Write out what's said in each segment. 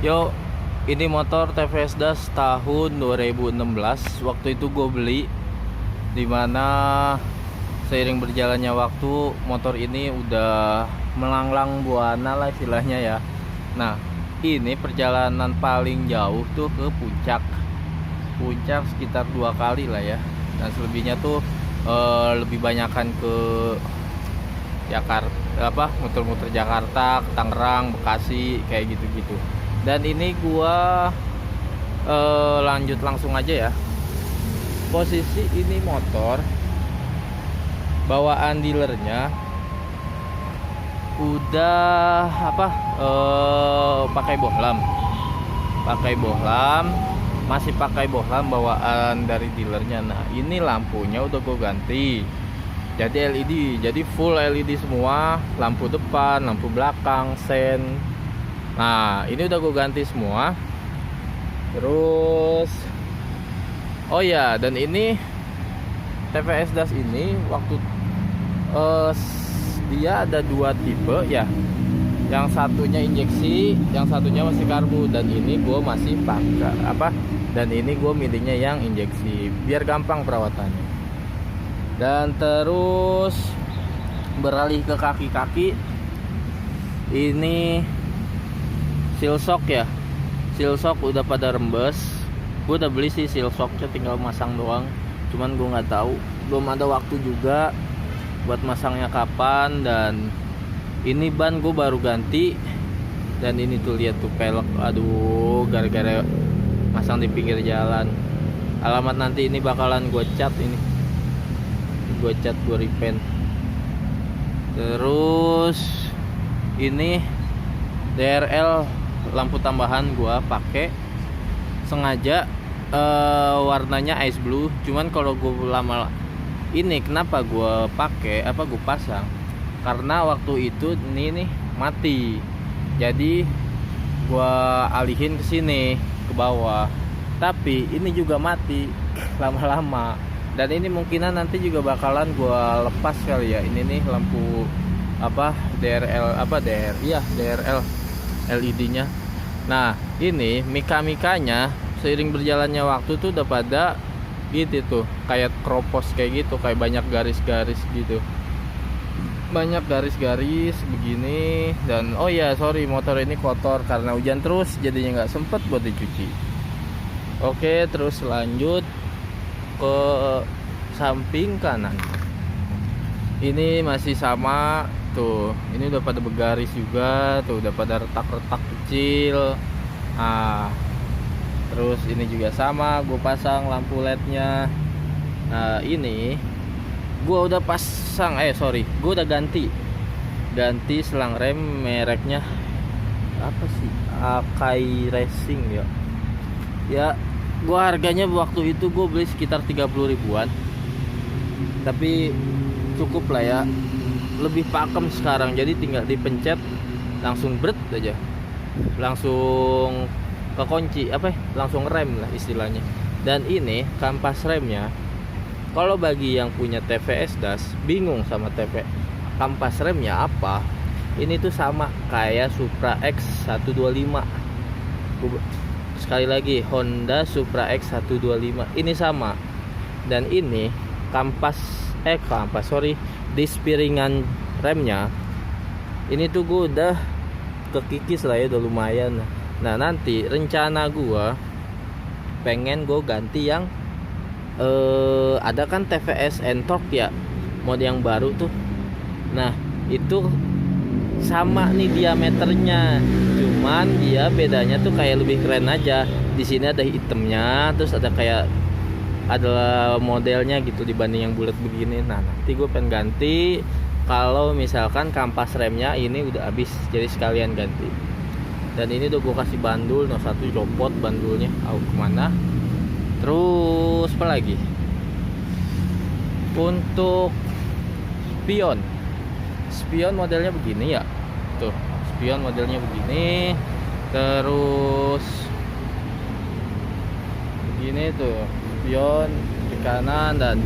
Yo, ini motor TVS Das tahun 2016. Waktu itu gue beli, dimana seiring berjalannya waktu motor ini udah melanglang buana lah istilahnya ya. Nah, ini perjalanan paling jauh tuh ke puncak sekitar 2 kali lah ya. Dan selebihnya tuh lebih banyakan ke Jakarta, muter-muter Jakarta, ke Tangerang, Bekasi, kayak gitu-gitu. Dan ini gua lanjut langsung aja ya. Posisi ini motor bawaan dealernya udah pakai bohlam, masih pakai bohlam bawaan dari dealernya. Nah, ini lampunya udah gue ganti jadi LED, jadi full LED semua, lampu depan, lampu belakang, sen. Nah, ini udah gue ganti semua. Terus oh ya, dan ini TVS Das ini waktu dia ada 2 tipe ya. Yang satunya injeksi, yang satunya masih karbu. Dan ini gue masih pakai dan ini gue milihnya yang injeksi biar gampang perawatannya. Dan terus beralih ke kaki-kaki, ini seal shock ya. Seal shock udah pada rembes. Gue udah beli sih seal shocknya, tinggal masang doang. Cuman gue nggak tahu, belum ada waktu juga buat masangnya kapan. Dan ini ban gue baru ganti. Dan ini tuh lihat tuh pelek, aduh, gara-gara masang di pinggir jalan. Alamat nanti ini bakalan gue cat, ini gue cat, gue repaint. Terus ini DRL lampu tambahan gue pakai sengaja, warnanya ice blue. Cuman kalau gue lama ini kenapa gue pakai gue pasang, karena waktu itu ini nih mati, jadi gue alihin ke sini ke bawah. Tapi ini juga mati lama-lama. Dan ini mungkinan nanti juga bakalan gua lepas kali ya. Ini nih lampu apa DRL DRL LED-nya. Nah, ini mika-mikanya seiring berjalannya waktu tuh udah pada gitu tuh, kayak kropos kayak gitu, kayak banyak garis-garis gitu. Banyak garis-garis begini. Dan oh ya sorry, motor ini kotor karena hujan terus, jadinya nggak sempet buat dicuci. Oke, terus lanjut ke samping kanan. Ini masih sama tuh, ini udah pada bergaris juga tuh, udah pada retak-retak kecil. Terus ini juga sama, gue pasang lampu LED-nya. Nah ini gue udah pasang, gue udah ganti selang rem, mereknya apa sih, Akai Racing ya. Ya gue harganya waktu itu gue beli sekitar 30 ribuan, tapi cukup lah ya, lebih pakem sekarang. Jadi tinggal dipencet langsung bret aja, langsung kekunci langsung rem lah istilahnya. Dan ini kampas remnya, kalau bagi yang punya TVS Das bingung sama kampas remnya apa, ini tuh sama kayak Supra X125. Sekali lagi, Honda Supra X125 ini sama. Dan ini disk piringan remnya ini tuh gue udah kekikis lah ya, udah lumayan. Nah nanti rencana gue pengen gue ganti yang ada kan TVS N-Torq ya, mode yang baru tuh. Nah itu sama nih diameternya, cuman dia bedanya tuh kayak lebih keren aja. Di sini ada hitamnya, terus ada kayak adalah modelnya gitu dibanding yang bulat begini. Nah nanti gue pengen ganti kalau misalkan kampas remnya ini udah habis, jadi sekalian ganti. Dan ini udah gue kasih bandul, no satu copot bandulnya, kemana. Terus apa lagi untuk spion modelnya begini ya, tuh spion modelnya begini. Terus begini tuh spion di kanan. Dan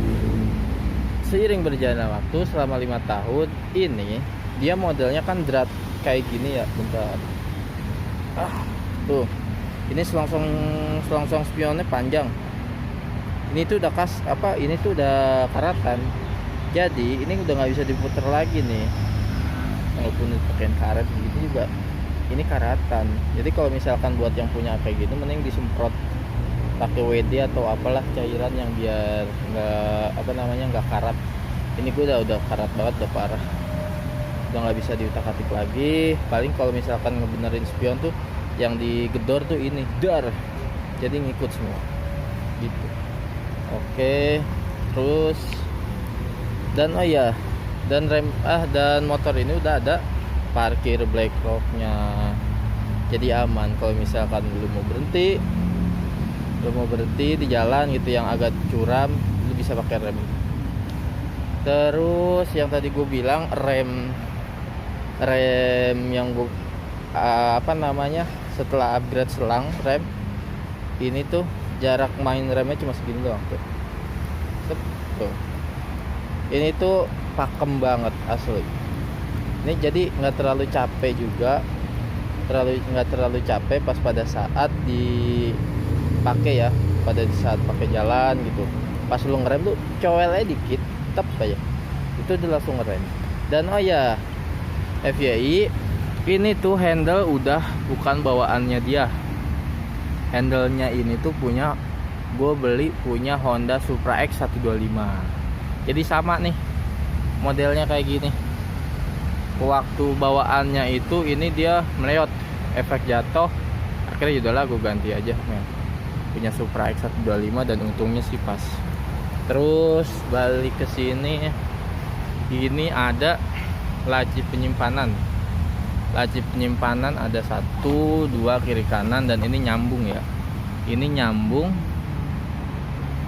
seiring berjalannya waktu selama 5 tahun ini dia modelnya kan drat kayak gini ya. Bentar, tuh ini selongsong spionnya panjang. Ini tuh udah ini tuh udah karatan, jadi ini udah nggak bisa diputer lagi nih. Walaupun pakai karet gitu juga ini karatan. Jadi kalau misalkan buat yang punya kayak gitu, mending disemprot pakai WD atau apalah cairan yang biar nggak karat. Ini gue udah karat banget, udah parah, udah nggak bisa diutak-atik lagi. Paling kalau misalkan ngebenerin spion tuh yang digedor tuh ini dar, jadi ngikut semua gitu. Oke, terus dan dan motor ini udah ada parkir black rocknya, jadi aman kalau misalkan lu mau berhenti di jalan gitu yang agak curam, lu bisa pakai rem. Terus yang tadi gue bilang rem yang gue setelah upgrade selang rem, ini tuh jarak main remnya cuma segini doang tuh. Ini tuh pakem banget asli. Ini jadi nggak terlalu capek juga, nggak terlalu capek pas pada saat dipakai ya, pada saat pakai jalan gitu. Pas lu ngerem tuh cowelnya dikit, tep aja, itu udah langsung ngerem. Dan FYI, ini tuh handle udah bukan bawaannya dia. Handlenya ini tuh gue beli punya Honda Supra X125. Jadi sama nih modelnya kayak gini. Waktu bawaannya itu ini dia meleot, efek jatuh. Akhirnya udahlah gue ganti aja. Punya Supra X125 dan untungnya sih pas. Terus balik ke sini, ini ada laci penyimpanan. Laci penyimpanan ada 1, 2 kiri kanan, dan ini nyambung ya. Ini nyambung.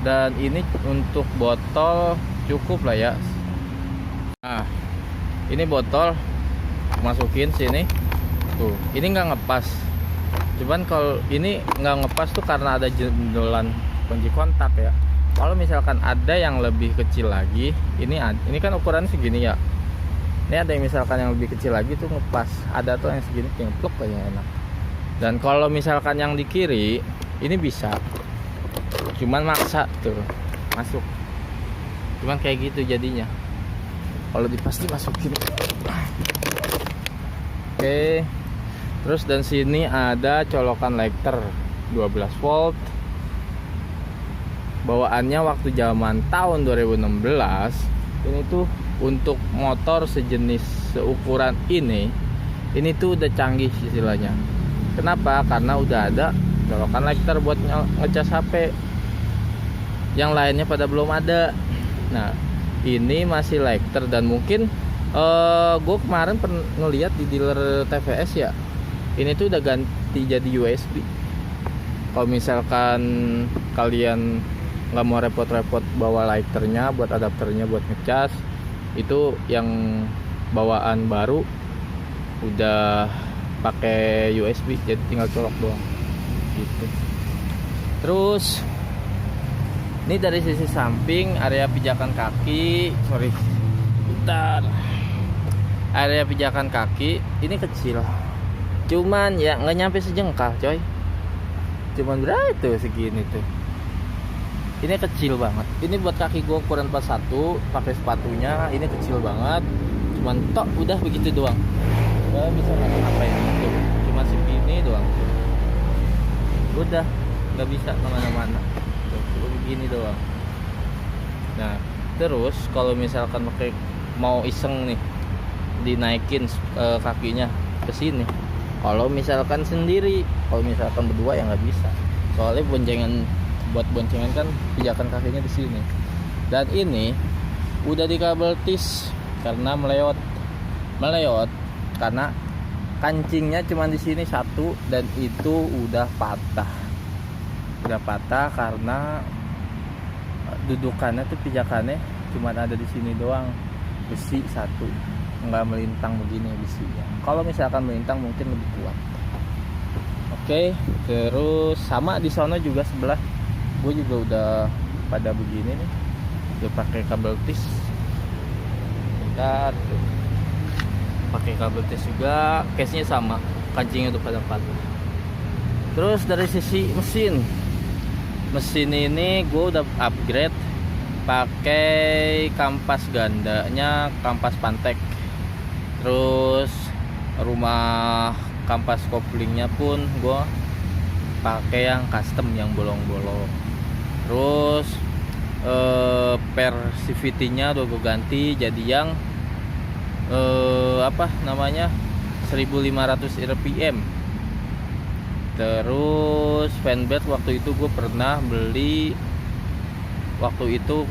Dan ini untuk botol cukup lah ya. Nah, ini botol masukin sini. Tuh, ini nggak ngepas. Cuman kalau ini nggak ngepas tuh karena ada jendolan kunci kontak ya. Kalau misalkan ada yang lebih kecil lagi, ini kan ukurannya segini ya. Ini ada yang misalkan yang lebih kecil lagi tuh ngepas. Ada tuh yang segini pluk kayaknya enak. Dan kalau misalkan yang di kiri ini bisa, cuman maksa tuh masuk. Cuman kayak gitu jadinya. Kalau dipasti masukin. Oke. Terus dan sini ada colokan lighter 12 volt. Bawaannya waktu zaman tahun 2016 ini tuh untuk motor sejenis seukuran ini tuh udah canggih istilahnya. Kenapa? Karena udah ada colokan lighter buat ngecas HP. Yang lainnya pada belum ada. Nah, ini masih lighter dan mungkin gue kemarin pernah ngeliat di dealer TVS ya. Ini tuh udah ganti jadi USB. Kalau misalkan kalian nggak mau repot-repot bawa lighternya buat adapternya buat ngecas, itu yang bawaan baru udah pakai USB, jadi tinggal colok doang gitu. Terus ini dari sisi samping area pijakan kaki, area pijakan kaki ini kecil, cuman ya nggak nyampe sejengkal coy, cuman berapa tuh segini tuh. Ini kecil banget. Ini buat kaki gue ukuran 41, pakai sepatunya. Ini kecil banget. Cuman tok udah begitu doang. Gak bisa ngapa-ngapain gitu. Cuma segini doang. Udah, nggak bisa kemana-mana. Tuh, begini doang. Nah, terus kalau misalkan pakai mau iseng nih, dinaikin kakinya ke sini. Kalau misalkan sendiri, kalau misalkan berdua ya nggak bisa. Soalnya buat boncengan kan pijakan kakinya di sini. Dan ini udah di kabel tis karena meleot karena kancingnya cuma di sini satu dan itu udah patah karena dudukannya tuh pijakannya cuma ada di sini doang, besi satu, nggak melintang begini besinya. Kalau misalkan melintang mungkin lebih kuat. Oke, terus sama di sana juga sebelah gue juga udah pada begini nih, udah pakai kabel tis. Bentar, pakai kabel tis juga, case nya sama, kancingnya udah pada patah. Terus dari sisi mesin ini gue udah upgrade pakai kampas gandanya, kampas Pantek. Terus rumah kampas koplingnya pun gue pakai yang custom yang bolong-bolong. Terus persivity-nya udah gue ganti jadi yang 1500 rpm. Terus fanbed waktu itu gue pernah beli, waktu itu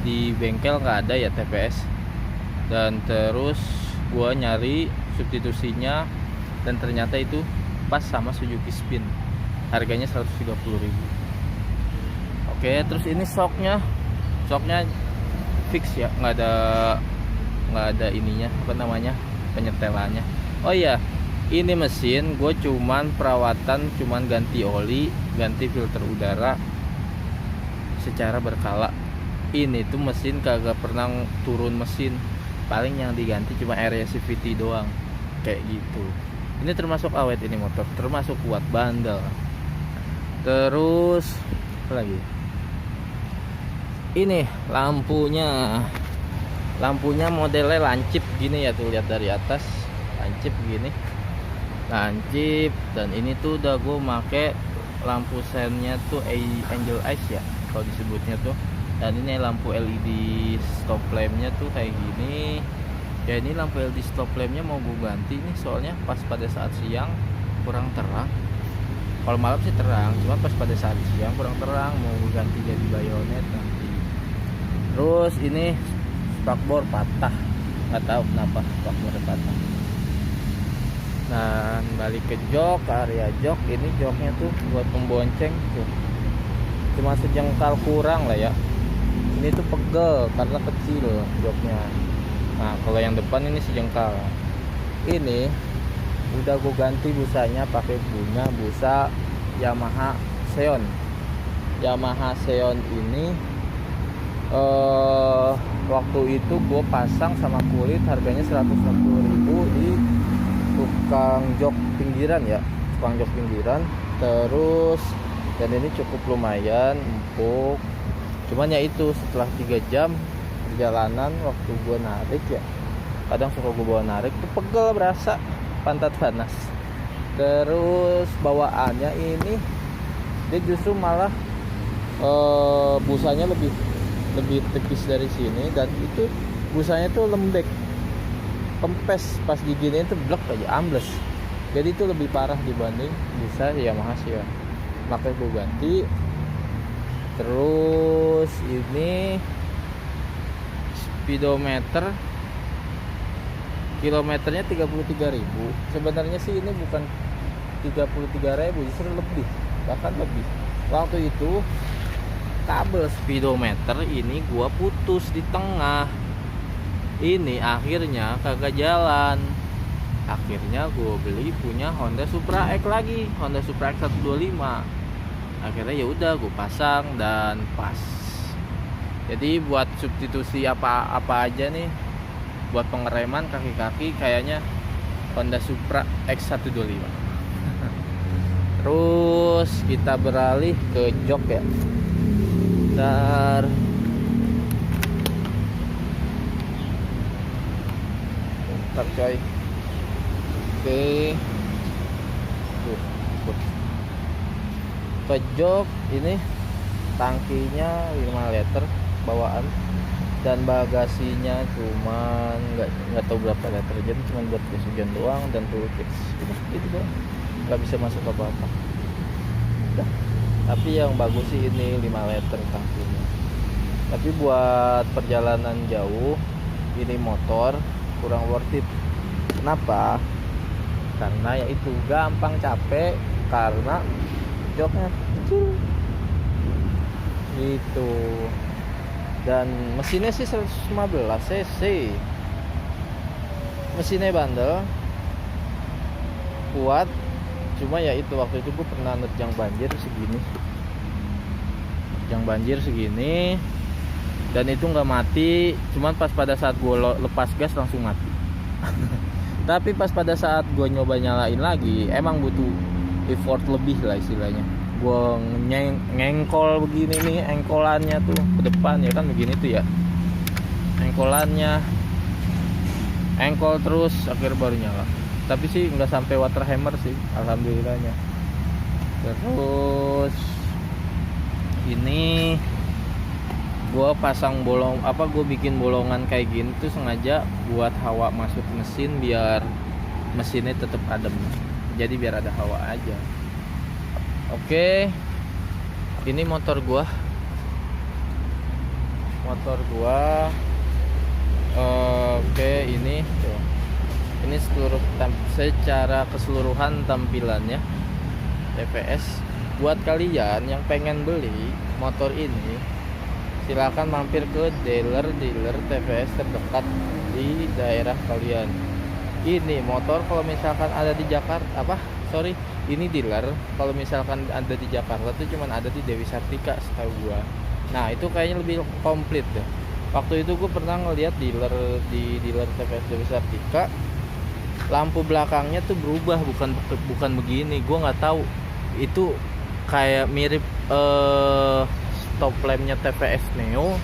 di bengkel nggak ada ya TPS, dan terus gue nyari substitusinya dan ternyata itu pas sama Suzuki Spin, harganya 130.000. Oke, terus ini shocknya fix ya, nggak ada ininya, penyetelannya. Oh iya, ini mesin gue cuman ganti oli, ganti filter udara secara berkala. Ini tuh mesin kagak pernah turun mesin, paling yang diganti cuma area CVT doang kayak gitu. Ini termasuk awet, ini motor termasuk kuat, bandel. Terus apa lagi? Ini lampunya modelnya lancip gini ya, tuh lihat dari atas lancip gini, lancip. Dan ini tuh udah gue make lampu sennya tuh Angel Eyes ya kalau disebutnya tuh. Dan ini lampu LED stop lampnya tuh kayak gini ya. Ini lampu LED stop lampnya mau gue ganti nih, soalnya pas pada saat siang kurang terang. Kalau malam sih terang, cuma pas pada saat siang kurang terang, mau gue ganti jadi bayonet nanti. Terus ini spakbor patah, nggak tahu kenapa spakbor patah. Dan balik ke jok, ke area jok. Ini joknya tuh buat pembonceng tuh cuma sejengkal kurang lah ya. Ini tuh pegel karena kecil joknya. Nah kalau yang depan ini sejengkal. Ini udah gue ganti busanya pakai busa Yamaha Xeon ini Waktu itu gue pasang sama kulit harganya 160.000 di tukang jok pinggiran ya, tukang jok pinggiran. Terus dan ini cukup lumayan empuk, cuman ya itu setelah 3 jam perjalanan waktu gue narik ya, kadang suka gue bawa narik tuh pegel, berasa pantat panas. Terus bawaannya ini dia justru malah busanya lebih tipis dari sini, dan itu busanya tuh lembek, kempes, pas diginiin tuh blek aja, ambles. Jadi itu lebih parah dibanding busa Yamaha sih ya, makanya gue ganti. Terus ini speedometer, kilometernya 33.000. Sebenarnya sih ini bukan 33.000, justru lebih, bahkan lebih. Waktu itu kabel speedometer ini gua putus di tengah. Ini akhirnya kagak jalan. Akhirnya gua beli punya Honda Supra X lagi, Honda Supra X 125. Akhirnya ya udah gua pasang dan pas. Jadi buat substitusi apa aja nih, buat pengereman kaki-kaki kayaknya Honda Supra X 125. Terus kita beralih ke jok ya. Bentar. Bentar coy. Oke. Ke jok ini tangkinya 5 liter bawaan, dan bagasinya cuman nggak tahu berapa liter, jadi cuman buat gas hujan doang dan toolkit gitu doang, nggak bisa masuk apa-apa. Udah. Tapi yang bagus sih ini 5 liter tangkinya. Tapi buat perjalanan jauh ini motor kurang worth it. Kenapa? Karena ya itu gampang capek karena joknya kecil gitu. Dan mesinnya sih 115 cc. Mesinnya bandel, kuat. Cuma ya itu waktu itu gue pernah nerjang banjir segini, dan itu nggak mati. Cuman pas pada saat gue lepas gas langsung mati. Tapi pas pada saat gue nyoba nyalain lagi, emang butuh effort lebih lah istilahnya. Gue ngengkol begini nih, engkolannya tuh ke depan ya kan, begini tuh ya, engkolannya engkol terus akhir baru nyala. Tapi sih nggak sampai water hammer sih, alhamdulillahnya. Terus ini gue pasang gue bikin bolongan kayak gini tuh sengaja buat hawa masuk mesin, biar mesinnya tetap adem, jadi biar ada hawa aja. Oke, ini motor gua. Oke, ini secara keseluruhan tampilannya TVS. Buat kalian yang pengen beli motor ini, silakan mampir ke dealer TVS terdekat di daerah kalian. Ini motor kalau misalkan ada di ini dealer kalau misalkan ada di Jakarta tuh cuman ada di Dewi Sartika setahu gua. Nah itu kayaknya lebih komplit deh. Waktu itu gua pernah ngeliat dealer TVS Dewi Sartika, lampu belakangnya tuh berubah, bukan begini. Gua nggak tahu itu kayak mirip stop lampnya TVS Neo,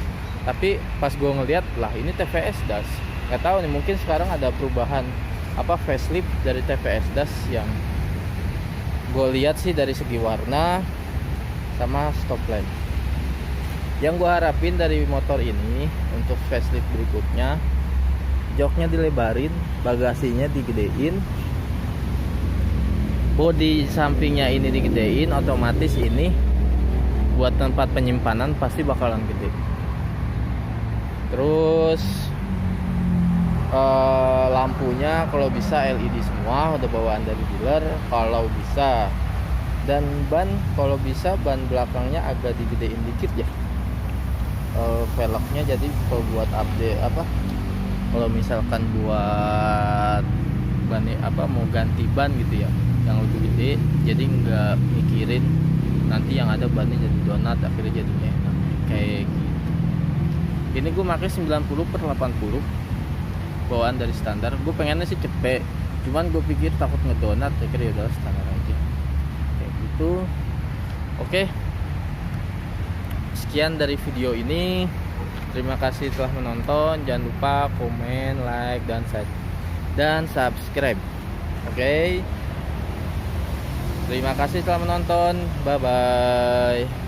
tapi pas gua ngeliat lah ini TVS Das. Nggak tahu nih, mungkin sekarang ada perubahan facelift dari TVS Das yang gue lihat sih dari segi warna sama stop lamp. Yang gue harapin dari motor ini untuk facelift berikutnya, joknya dilebarin, bagasinya digedein, bodi sampingnya ini digedein, otomatis ini buat tempat penyimpanan pasti bakalan gede. Terus lampunya kalau bisa LED semua, udah bawaan dari dealer kalau bisa. Dan ban kalau bisa ban belakangnya agak digedein dikit ya, velgnya. Jadi kalau buat update kalau misalkan buat ban mau ganti ban gitu ya yang lebih gede, jadi nggak mikirin nanti yang ada bannya jadi donat, akhirnya jadinya enak kayak gitu. Ini gue pakai 90/80 bawaan dari standar. Gue pengennya sih cepet, cuman gue pikir takut ngedonat, akhirnya udah standar aja kayak gitu. Oke, sekian dari video ini. Terima kasih telah menonton. Jangan lupa komen, like, dan subscribe. Oke, terima kasih telah menonton. Bye bye.